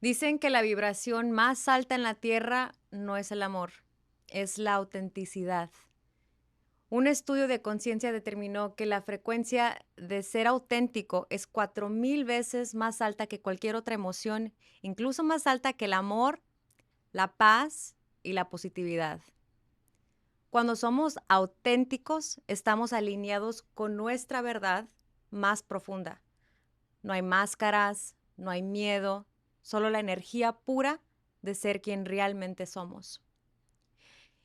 Dicen que la vibración más alta en la Tierra no es el amor, es la autenticidad. Un estudio de conciencia determinó que la frecuencia de ser auténtico es 4000 veces más alta que cualquier otra emoción, incluso más alta que el amor, la paz y la positividad. Cuando somos auténticos, estamos alineados con nuestra verdad más profunda. No hay máscaras, no hay miedo, solo la energía pura de ser quien realmente somos.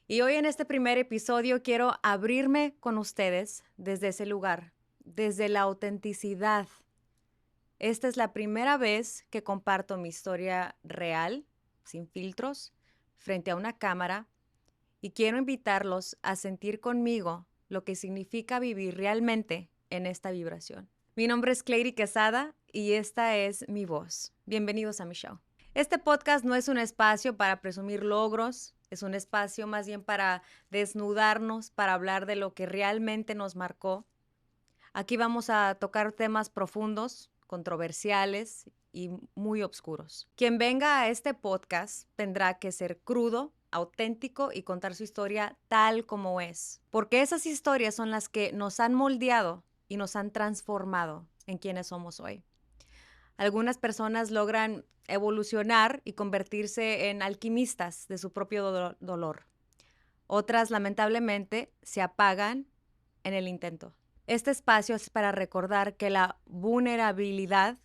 Y hoy en este primer episodio quiero abrirme con ustedes desde ese lugar, desde la autenticidad. Esta es la primera vez que comparto mi historia real, sin filtros, frente a una cámara, y quiero invitarlos a sentir conmigo lo que significa vivir realmente en esta vibración. Mi nombre es Clary Quesada y esta es mi voz. Bienvenidos a mi show. Este podcast no es un espacio para presumir logros, es un espacio más bien para desnudarnos, para hablar de lo que realmente nos marcó. Aquí vamos a tocar temas profundos, controversiales y muy oscuros. Quien venga a este podcast tendrá que ser crudo, auténtico y contar su historia tal como es, porque esas historias son las que nos han moldeado y nos han transformado en quienes somos hoy. Algunas personas logran evolucionar y convertirse en alquimistas de su propio dolor. Otras, lamentablemente, se apagan en el intento. Este espacio es para recordar que la vulnerabilidad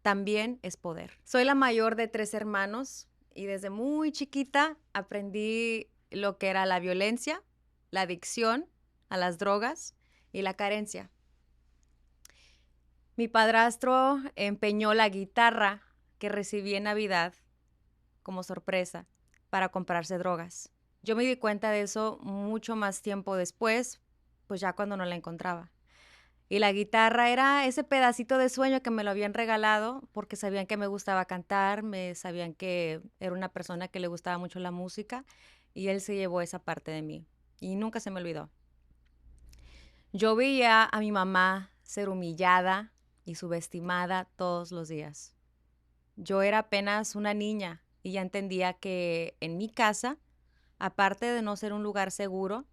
también es poder. Soy la mayor de 3 hermanos y desde muy chiquita aprendí lo que era la violencia, la adicción a las drogas y la carencia. Mi padrastro empeñó la guitarra que recibí en Navidad como sorpresa para comprarse drogas. Yo me di cuenta de eso mucho más tiempo después, pues ya cuando no la encontraba. Y la guitarra era ese pedacito de sueño que me lo habían regalado porque sabían que me gustaba cantar, me sabían que era una persona que le gustaba mucho la música y él se llevó esa parte de mí y nunca se me olvidó. Yo veía a mi mamá ser humillada y subestimada todos los días. Yo era apenas una niña y ya entendía que en mi casa, aparte de no ser un lugar seguro,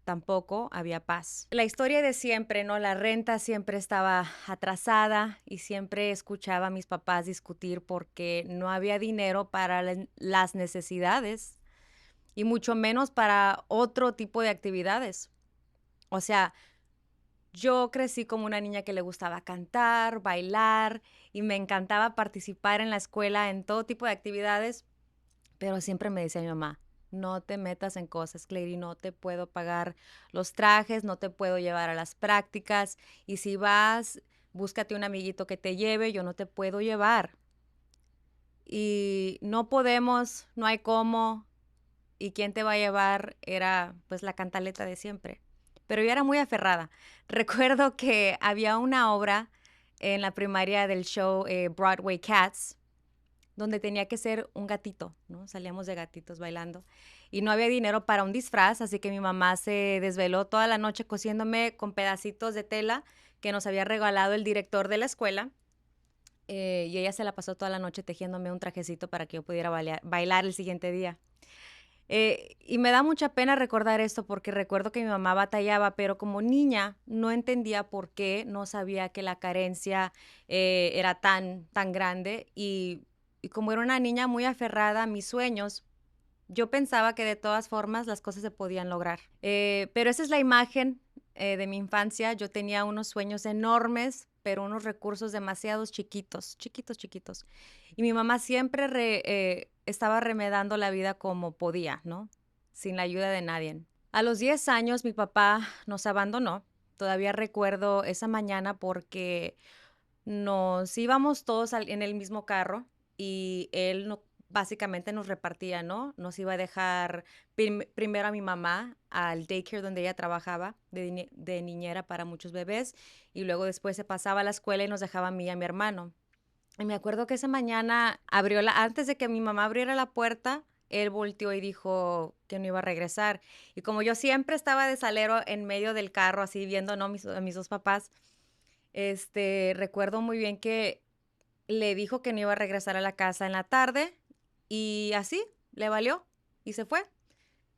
tampoco había paz. La historia de siempre, ¿no? La renta siempre estaba atrasada y siempre escuchaba a mis papás discutir porque no había dinero para las necesidades y mucho menos para otro tipo de actividades. O sea, yo crecí como una niña que le gustaba cantar, bailar y me encantaba participar en la escuela en todo tipo de actividades, pero siempre me decía mi mamá, no te metas en cosas, Clary, no te puedo pagar los trajes, no te puedo llevar a las prácticas y si vas, búscate un amiguito que te lleve, yo no te puedo llevar. Y no podemos, no hay cómo, y quién te va a llevar era pues la cantaleta de siempre. Pero yo era muy aferrada. Recuerdo que había una obra en la primaria del show Broadway Cats, donde tenía que ser un gatito, ¿no? Salíamos de gatitos bailando. Y no había dinero para un disfraz, así que mi mamá se desveló toda la noche cosiéndome con pedacitos de tela que nos había regalado el director de la escuela. Y ella se la pasó toda la noche tejiéndome un trajecito para que yo pudiera bailar el siguiente día. Y me da mucha pena recordar esto porque recuerdo que mi mamá batallaba, pero como niña no entendía por qué, no sabía que la carencia era tan grande y como era una niña muy aferrada a mis sueños, yo pensaba que de todas formas las cosas se podían lograr. Pero esa es la imagen de mi infancia. Yo tenía unos sueños enormes, pero unos recursos demasiado chiquitos, chiquitos, chiquitos. Y mi mamá siempre estaba remedando la vida como podía, ¿no? Sin la ayuda de nadie. A los 10 años mi papá nos abandonó. Todavía recuerdo esa mañana porque nos íbamos todos en el mismo carro y él no, básicamente nos repartía, ¿no? Nos iba a dejar primero a mi mamá al daycare donde ella trabajaba de niñera para muchos bebés y luego después se pasaba a la escuela y nos dejaba a mí y a mi hermano. Y me acuerdo que esa mañana antes de que mi mamá abriera la puerta, él volteó y dijo que no iba a regresar. Y como yo siempre estaba de salero en medio del carro, así viendo, ¿no? A mis dos papás, recuerdo muy bien que le dijo que no iba a regresar a la casa en la tarde y así le valió y se fue.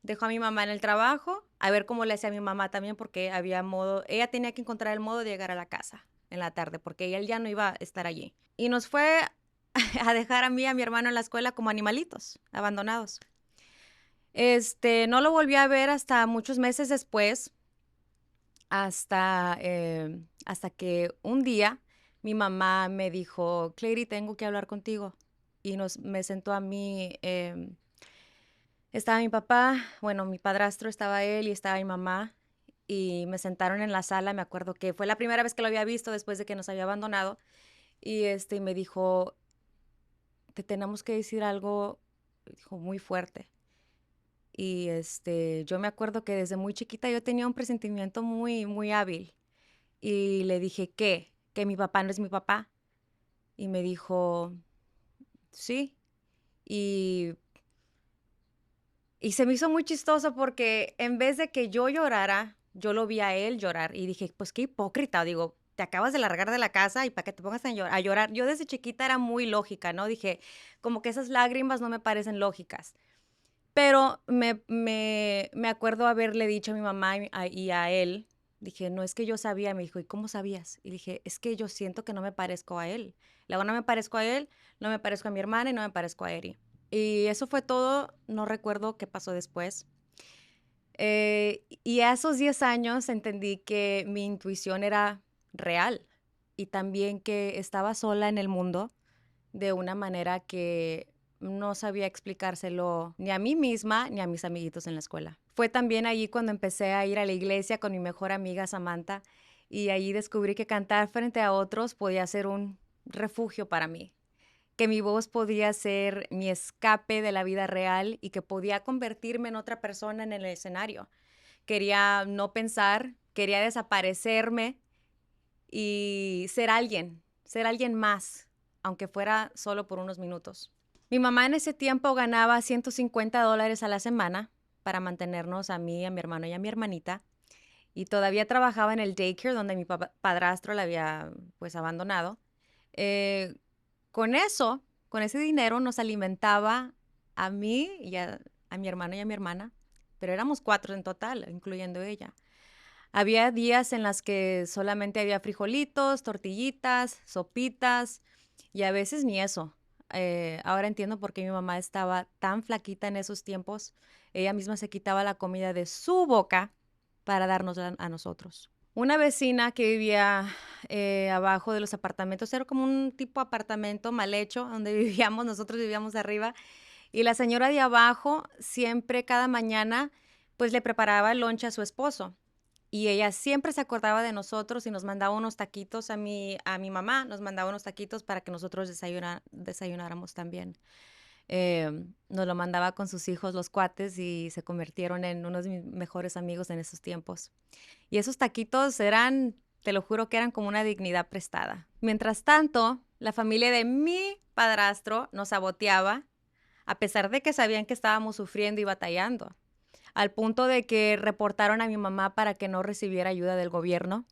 Dejó a mi mamá en el trabajo, a ver cómo le hacía a mi mamá también, porque había modo, ella tenía que encontrar el modo de llegar a la casa en la tarde, porque él ya no iba a estar allí. Y nos fue a dejar a mí y a mi hermano en la escuela como animalitos, abandonados. No lo volví a ver hasta muchos meses después, hasta que un día mi mamá me dijo, Clary, tengo que hablar contigo. Y me sentó a mí, estaba mi papá, bueno, mi padrastro, estaba él y estaba mi mamá. Y me sentaron en la sala, me acuerdo que fue la primera vez que lo había visto después de que nos había abandonado. Y me dijo, te tenemos que decir algo, dijo, muy fuerte. Yo me acuerdo que desde muy chiquita yo tenía un presentimiento muy, muy hábil. Y le dije, ¿qué? ¿Que mi papá no es mi papá? Y me dijo, sí. Y, y se me hizo muy chistoso porque en vez de que yo llorara, yo lo vi a él llorar. Y dije, pues qué hipócrita. Digo, te acabas de largar de la casa y para que te pongas a llorar. Yo desde chiquita era muy lógica, ¿no? Dije, como que esas lágrimas no me parecen lógicas. Pero me acuerdo haberle dicho a mi mamá y a él, dije, no es que yo sabía, me dijo, ¿y cómo sabías? Y dije, es que yo siento que no me parezco a él. Luego no me parezco a él, no me parezco a mi hermana y no me parezco a Eri. Y eso fue todo, no recuerdo qué pasó después. Y a esos 10 años entendí que mi intuición era real y también que estaba sola en el mundo de una manera que no sabía explicárselo ni a mí misma ni a mis amiguitos en la escuela. Fue también allí cuando empecé a ir a la iglesia con mi mejor amiga Samantha y allí descubrí que cantar frente a otros podía ser un refugio para mí, que mi voz podía ser mi escape de la vida real y que podía convertirme en otra persona en el escenario. Quería no pensar, quería desaparecerme y ser alguien más, aunque fuera solo por unos minutos. Mi mamá en ese tiempo ganaba $150 a la semana para mantenernos a mí, a mi hermano y a mi hermanita. Y todavía trabajaba en el daycare donde mi padrastro la había pues abandonado. Eh, con eso, con ese dinero nos alimentaba a mí y a mi hermano y a mi hermana, pero éramos 4 en total, incluyendo ella. Había días en las que solamente había frijolitos, tortillitas, sopitas y a veces ni eso. Ahora entiendo por qué mi mamá estaba tan flaquita en esos tiempos. Ella misma se quitaba la comida de su boca para darnosla a nosotros. Una vecina que vivía abajo de los apartamentos, era como un tipo apartamento mal hecho, donde vivíamos, nosotros vivíamos arriba, y la señora de abajo siempre, cada mañana, pues le preparaba el lonche a su esposo. Y ella siempre se acordaba de nosotros y nos mandaba unos taquitos a mi mamá, nos mandaba unos taquitos para que nosotros desayunáramos también. Nos lo mandaba con sus hijos, los cuates, y se convirtieron en unos de mis mejores amigos en esos tiempos. Y esos taquitos eran, te lo juro que eran como una dignidad prestada. Mientras tanto, la familia de mi padrastro nos saboteaba, a pesar de que sabían que estábamos sufriendo y batallando, al punto de que reportaron a mi mamá para que no recibiera ayuda del gobierno.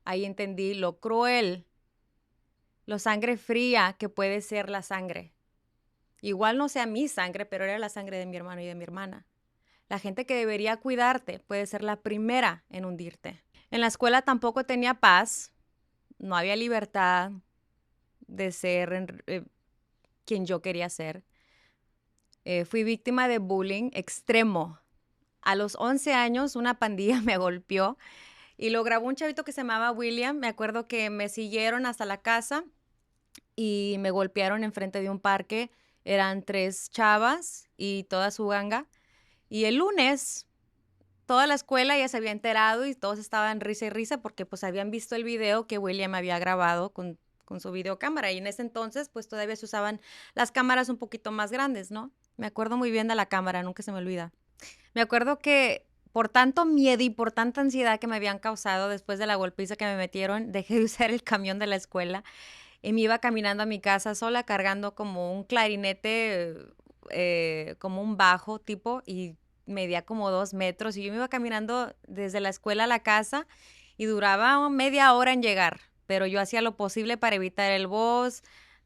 Ahí entendí lo cruel, lo sangre fría que puede ser la sangre. Igual no sea mi sangre, pero era la sangre de mi hermano y de mi hermana. La gente que debería cuidarte puede ser la primera en hundirte. En la escuela tampoco tenía paz, no había libertad de ser quien yo quería ser. Fui víctima de bullying extremo. A los 11 años una pandilla me golpeó y lo grabó un chavito que se llamaba William. Me acuerdo que me siguieron hasta la casa y me golpearon enfrente de un parque. Eran 3 chavas y toda su ganga. Y el lunes toda la escuela ya se había enterado y todos estaban risa y risa porque pues habían visto el video que William había grabado con su videocámara. Y en ese entonces pues todavía se usaban las cámaras un poquito más grandes, ¿no? Me acuerdo muy bien de la cámara, nunca se me olvida. Me acuerdo que por tanto miedo y por tanta ansiedad que me habían causado después de la golpiza que me metieron, dejé de usar el camión de la escuela y me iba caminando a mi casa sola cargando como un clarinete, como un bajo tipo y medía como 2 metros y yo me iba caminando desde la escuela a la casa y duraba media hora en llegar, pero yo hacía lo posible para evitar el bus,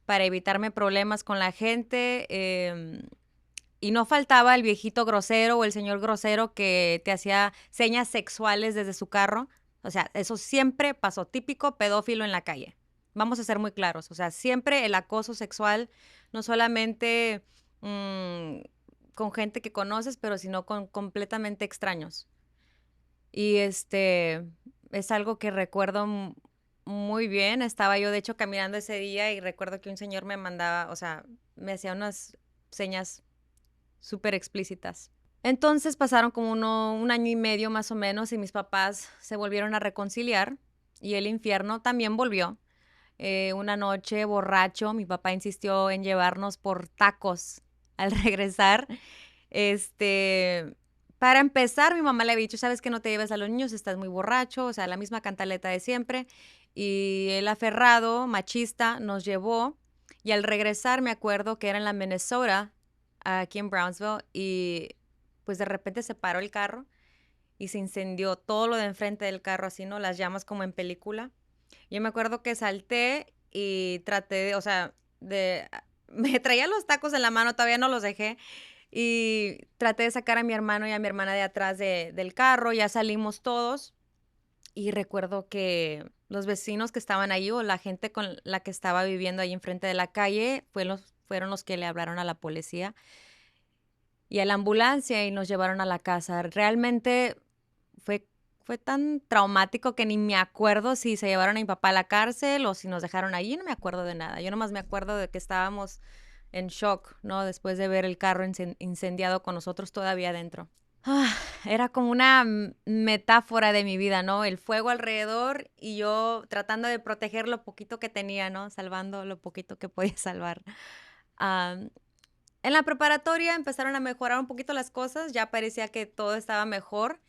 para evitarme problemas con la gente. Y no faltaba el viejito grosero o el señor grosero que te hacía señas sexuales desde su carro. O sea, eso siempre pasó, típico pedófilo en la calle. Vamos a ser muy claros. O sea, siempre el acoso sexual, no solamente con gente que conoces, pero sino con completamente extraños. Y es algo que recuerdo muy bien. Estaba yo, de hecho, caminando ese día y recuerdo que un señor me mandaba, o sea, me hacía unas señas súper explícitas. Entonces pasaron como un año y medio más o menos y mis papás se volvieron a reconciliar y el infierno también volvió. Una noche borracho, mi papá insistió en llevarnos por tacos al regresar. Este, para empezar, mi mamá le había dicho, sabes que no te lleves a los niños, estás muy borracho, o sea, la misma cantaleta de siempre. Y el aferrado, machista, nos llevó. Y al regresar me acuerdo que era en la Minnesota, aquí en Brownsville, y pues de repente se paró el carro y se incendió todo lo de enfrente del carro, así, ¿no? Las llamas como en película. Yo me acuerdo que salté y traté de, o sea, me traía los tacos en la mano, todavía no los dejé, y traté de sacar a mi hermano y a mi hermana de atrás del carro, ya salimos todos, y recuerdo que los vecinos que estaban ahí o la gente con la que estaba viviendo ahí enfrente de la calle fueron los que le hablaron a la policía y a la ambulancia y nos llevaron a la casa. Realmente fue, fue tan traumático que ni me acuerdo si se llevaron a mi papá a la cárcel o si nos dejaron allí, no me acuerdo de nada. Yo nomás me acuerdo de que estábamos en shock, ¿no? Después de ver el carro incendiado con nosotros todavía dentro. Ah, era como una metáfora de mi vida, ¿no? El fuego alrededor y yo tratando de proteger lo poquito que tenía, ¿no? Salvando lo poquito que podía salvar. Am, en la preparatoria empezaron a mejorar un poquito las cosas, ya parecía que todo estaba mejor.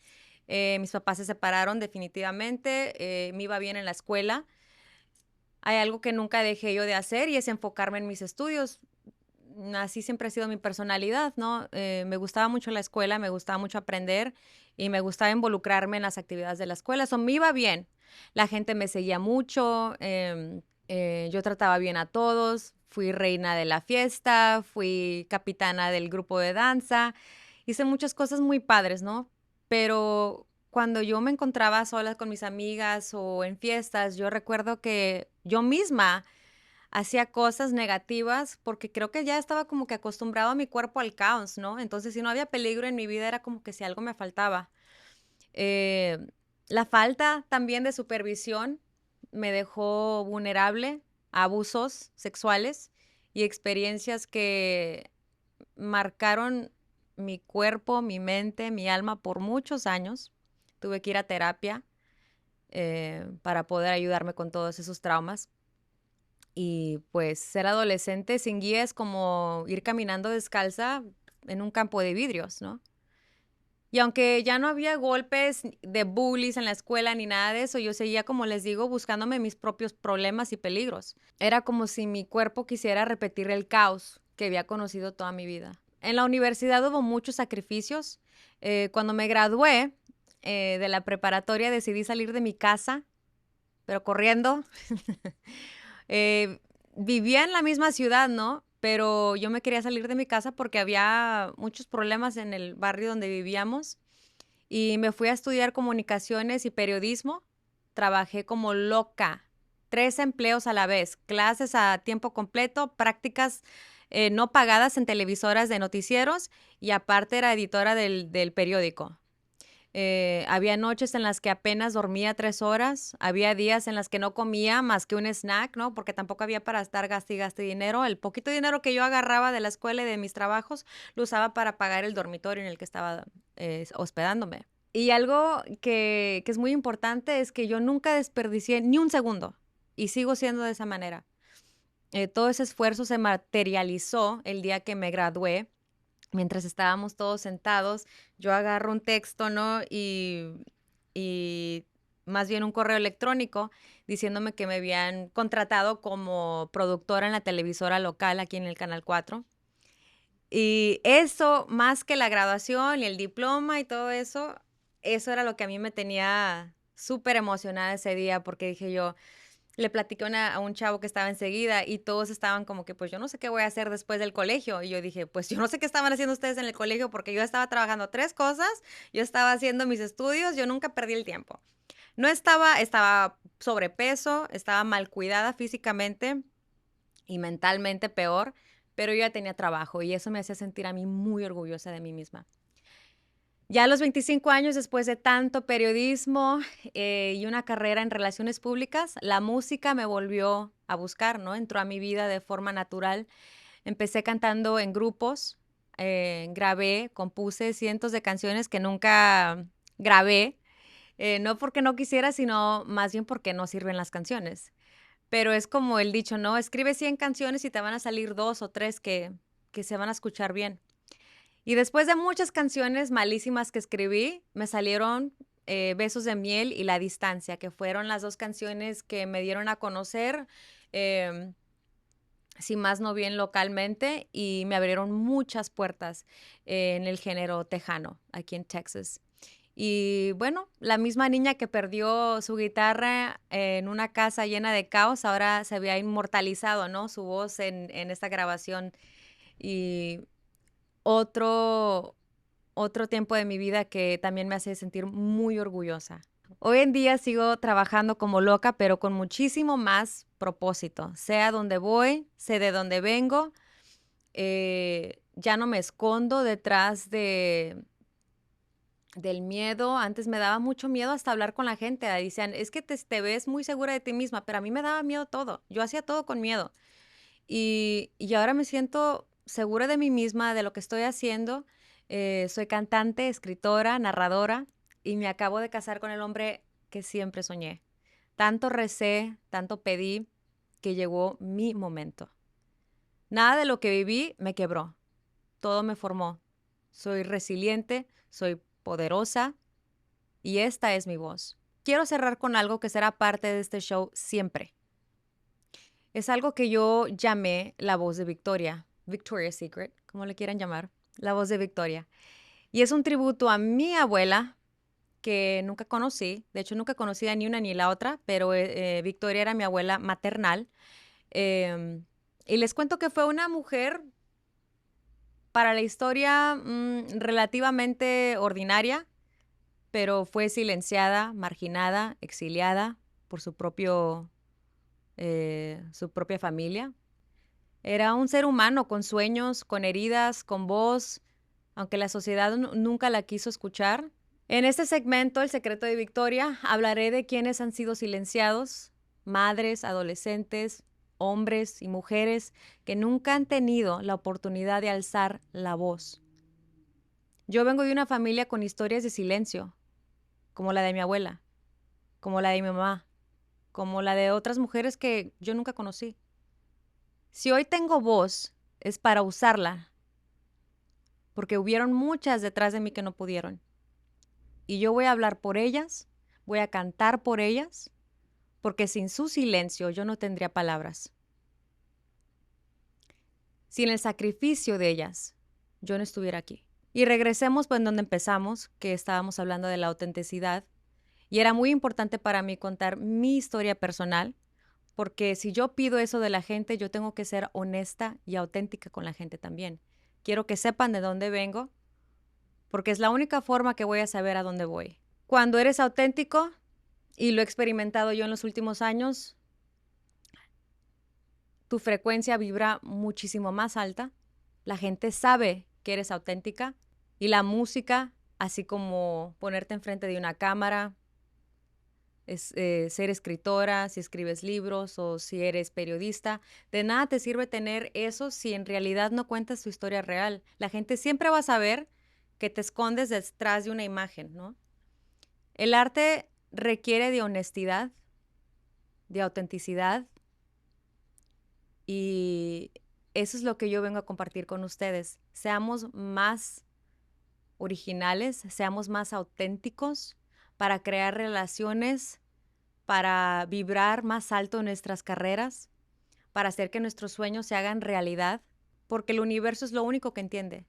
Mis papás se separaron definitivamente, me iba bien en la escuela. Hay algo que nunca dejé yo de hacer y es enfocarme en mis estudios. Así siempre ha sido mi personalidad, ¿no? Me gustaba mucho la escuela, me gustaba mucho aprender y me gustaba involucrarme en las actividades de la escuela. Eso me iba bien. La gente me seguía mucho, yo trataba bien a todos, fui reina de la fiesta, fui capitana del grupo de danza, hice muchas cosas muy padres, ¿no? Pero cuando yo me encontraba sola con mis amigas o en fiestas, yo recuerdo que yo misma hacía cosas negativas porque creo que ya estaba como que acostumbrado a mi cuerpo al caos, ¿no? Entonces, si no había peligro en mi vida, era como que si algo me faltaba. Eh, la falta también de supervisión me dejó vulnerable a abusos sexuales y experiencias que marcaron mi cuerpo, mi mente, mi alma por muchos años. Tuve que ir a terapia para poder ayudarme con todos esos traumas. Y pues ser adolescente sin guía es como ir caminando descalza en un campo de vidrios, ¿no? Y aunque ya no había golpes de bullies en la escuela ni nada de eso, yo seguía, como les digo, buscándome mis propios problemas y peligros. Era como si mi cuerpo quisiera repetir el caos que había conocido toda mi vida. En la universidad hubo muchos sacrificios. Cuando me gradué de la preparatoria decidí salir de mi casa, pero corriendo. Eh, vivía en la misma ciudad, ¿no? Pero yo me quería salir de mi casa porque había muchos problemas en el barrio donde vivíamos y me fui a estudiar comunicaciones y periodismo. Trabajé como loca, 3 empleos a la vez, clases a tiempo completo, prácticas no pagadas en televisoras de noticieros y aparte era editora del periódico. Había noches en las que apenas dormía 3 horas, había días en las que no comía más que un snack, ¿no? Porque tampoco había para estar gaste y gaste dinero. El poquito dinero que yo agarraba de la escuela y de mis trabajos lo usaba para pagar el dormitorio en el que estaba hospedándome. Y algo que es muy importante es que yo nunca desperdicié ni un segundo y sigo siendo de esa manera. Todo ese esfuerzo se materializó el día que me gradué. Mientras estábamos todos sentados, yo agarro un texto, ¿no? Y más bien un correo electrónico diciéndome que me habían contratado como productora en la televisora local aquí en el Canal 4. Y eso, más que la graduación y el diploma y todo eso era lo que a mí me tenía súper emocionada ese día porque dije yo, le platiqué a un chavo que estaba enseguida y todos estaban como que, pues yo no sé qué voy a hacer después del colegio. Y yo dije, pues yo no sé qué estaban haciendo ustedes en el colegio porque yo estaba trabajando tres cosas, yo estaba haciendo mis estudios, yo nunca perdí el tiempo. No estaba sobrepeso, estaba mal cuidada físicamente y mentalmente peor, pero yo ya tenía trabajo y eso me hacía sentir a mí muy orgullosa de mí misma. Ya a los 25 años, después de tanto periodismo y una carrera en relaciones públicas, la música me volvió a buscar, ¿no? Entró a mi vida de forma natural. Empecé cantando en grupos, grabé, compuse cientos de canciones que nunca grabé, no porque no quisiera, sino más bien porque no sirven las canciones. Pero es como el dicho, ¿no? Escribe 100 canciones y te van a salir dos o tres que se van a escuchar bien. Y después de muchas canciones malísimas que escribí, me salieron Besos de miel y La distancia, que fueron las dos canciones que me dieron a conocer, eh, si más no bien localmente, y me abrieron muchas puertas en el género tejano, aquí en Texas. Y bueno, la misma niña que perdió su guitarra en una casa llena de caos, ahora se había inmortalizado, ¿no? Su voz en esta grabación. Y otro, otro tiempo de mi vida que también me hace sentir muy orgullosa. Hoy en día sigo trabajando como loca, pero con muchísimo más propósito. Sé a dónde voy, sé de dónde vengo, ya no me escondo detrás del miedo. Antes me daba mucho miedo hasta hablar con la gente. Decían, es que te ves muy segura de ti misma, pero a mí me daba miedo todo. Yo hacía todo con miedo. Y ahora me siento segura de mí misma, de lo que estoy haciendo. Soy cantante, escritora, narradora y me acabo de casar con el hombre que siempre soñé. Tanto recé, tanto pedí que llegó mi momento. Nada de lo que viví me quebró. Todo me formó. Soy resiliente, soy poderosa y esta es mi voz. Quiero cerrar con algo que será parte de este show siempre. Es algo que yo llamé la voz de Victoria, Victoria's Secret, como le quieran llamar, la voz de Victoria. Y es un tributo a mi abuela, que nunca conocí, de hecho nunca conocí a ni una ni la otra, pero Victoria era mi abuela maternal. Y les cuento que fue una mujer para la historia relativamente ordinaria, pero fue silenciada, marginada, exiliada por su propia familia. Era un ser humano con sueños, con heridas, con voz, aunque la sociedad nunca la quiso escuchar. En este segmento, El secreto de Victoria, hablaré de quienes han sido silenciados, madres, adolescentes, hombres y mujeres que nunca han tenido la oportunidad de alzar la voz. Yo vengo de una familia con historias de silencio, como la de mi abuela, como la de mi mamá, como la de otras mujeres que yo nunca conocí. Si hoy tengo voz, es para usarla, porque hubieron muchas detrás de mí que no pudieron. Y yo voy a hablar por ellas, voy a cantar por ellas, porque sin su silencio yo no tendría palabras. Sin el sacrificio de ellas, yo no estuviera aquí. Y regresemos pues donde empezamos, que estábamos hablando de la autenticidad. Y era muy importante para mí contar mi historia personal, porque si yo pido eso de la gente, yo tengo que ser honesta y auténtica con la gente también. Quiero que sepan de dónde vengo, porque es la única forma que voy a saber a dónde voy. Cuando eres auténtico, y lo he experimentado yo en los últimos años, tu frecuencia vibra muchísimo más alta, la gente sabe que eres auténtica y la música, así como ponerte enfrente de una cámara, ser escritora, si escribes libros o si eres periodista, de nada te sirve tener eso si en realidad no cuentas tu historia real. La gente siempre va a saber que te escondes detrás de una imagen, ¿no? El arte requiere de honestidad, de autenticidad, y eso es lo que yo vengo a compartir con ustedes. Seamos más originales, seamos más auténticos para crear relaciones, para vibrar más alto en nuestras carreras, para hacer que nuestros sueños se hagan realidad, porque el universo es lo único que entiende.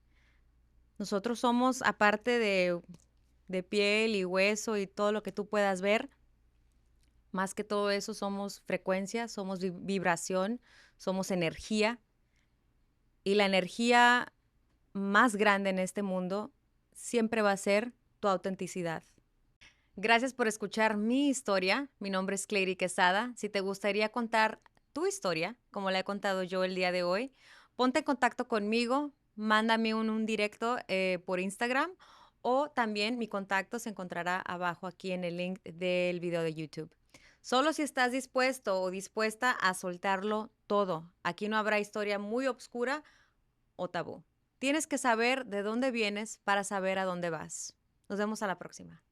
Nosotros somos, aparte de piel y hueso y todo lo que tú puedas ver, Más que todo eso, somos frecuencia, somos vibración, somos energía. Y la energía más grande en este mundo siempre va a ser tu autenticidad. Gracias por escuchar mi historia. Mi nombre es Clary Quesada. Si te gustaría contar tu historia, como la he contado yo el día de hoy, ponte en contacto conmigo, mándame un directo por Instagram o también mi contacto se encontrará abajo aquí en el link del video de YouTube. Solo si estás dispuesto o dispuesta a soltarlo todo. Aquí no habrá historia muy oscura o tabú. Tienes que saber de dónde vienes para saber a dónde vas. Nos vemos a la próxima.